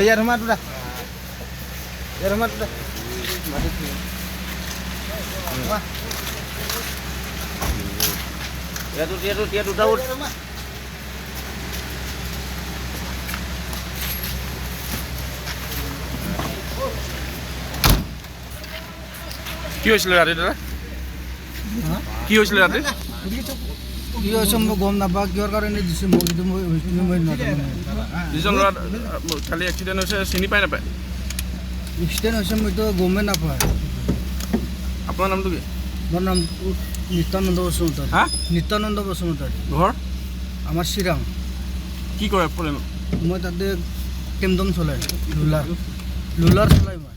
ইয়াৰ সোমাই দুটা ইয়াৰ সোমাই দুটা ইয়াত দুটা উঠ কি হৈছিলে ৰাতি দাদা কি হৈছিলে ৰাতি কি হৈছে মই গম নাপাওঁ কিহৰ কাৰণে দিছে মোক কিন্তু মই নাজানো যিজন ল'ৰা কালি এক্সিডেণ্ট হৈছে চিনি পাই নাপায় এক্সিডেণ্ট হৈছে মইতো গমেই নাপাওঁ আপোনাৰ নামটো কি মোৰ নাম নিত্যানন্দ বসুমতাৰী হা নিত্যানন্দ বসুমতাৰী ঘৰ আমাৰ চিৰাং কি কৰে ফোন মই তাতে টেমটম চলাই লুলাৰ চলাই মই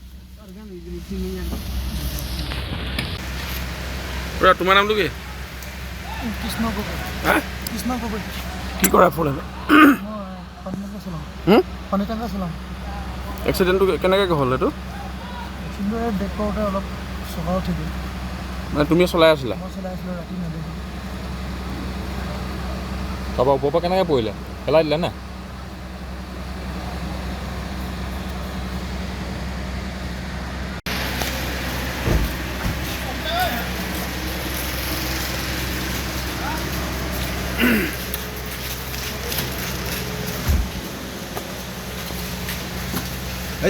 তোমাৰ নামটো কি কৃষ্ণ গগৈ হা কৃষ্ণ গগৈ কি কৰে ফোন মই পানীটাংকা চলাওঁ পানীটাংকা চলাওঁ এক্সিডেণ্টটো কেনেকৈ হ'ল এইটো কিন্তু বেক কৰোঁতে অলপ চকা উঠি গ'ল মানে তুমি চলাই আছিলা মই চলাই আছিলোঁ ৰাতি নেদেখিলোঁ তাৰপৰা ওপৰৰ পৰা কেনেকৈ পৰিলে পেলাই দিলে নে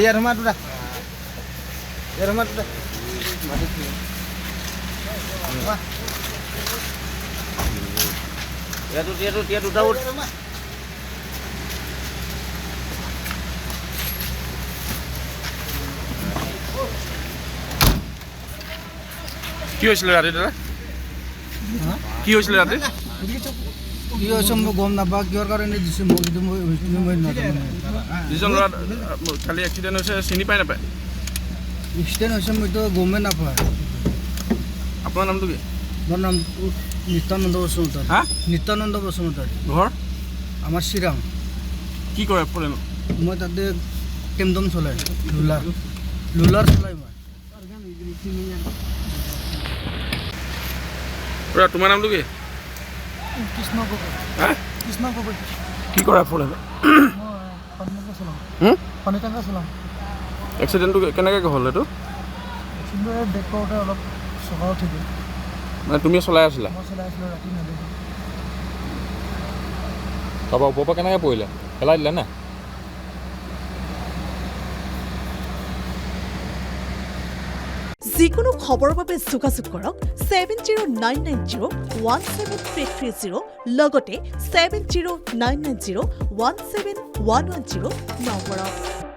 ইয়াৰ সোমাই দুটা ইয়াৰ সোমাই দুটা ইয়াত দুটা উঠ কি হৈছিলে ৰাতি দাদা কি হৈছিলে ৰাতি কি হৈছে মই গম নাপাওঁ কিহৰ কাৰণে দিছে মোক কিন্তু মই নাজানো যিজন ল'ৰা কালি এক্সিডেণ্ট হৈছে চিনি পাই নাপায় এক্সিডেণ্ট হৈছে মইতো গমেই নাপাওঁ আপোনাৰ নামটো কি মোৰ নাম নিত্যানন্দ বসুমতাৰী হা নিত্যানন্দ বসুমতাৰী ঘৰ আমাৰ চিৰাং কি কৰে ফোন মই তাতে টেমটম চলাই লুলাৰ চলাই মই তোমাৰ নামটো কি কৃষ্ণ গগৈ হা কৃষ্ণ গগৈ কি কৰে ফোন মই পানীটাংকা চলাওঁ পানীটাংকা চলাওঁ এক্সিডেণ্টটো কেনেকৈ হ'ল এইটো কিন্তু বেক কৰোঁতে অলপ চকা উঠি গ'ল মানে তুমি চলাই আছিলা মই চলাই আছিলোঁ ৰাতি নেদেখিলোঁ তাৰপৰা ওপৰৰ পৰা কেনেকৈ পৰিলে পেলাই দিলে নে যিকোনো খবৰৰ বাবে যোগাযোগ কৰক 7099017330 লগতে 7099017110 নম্বৰত।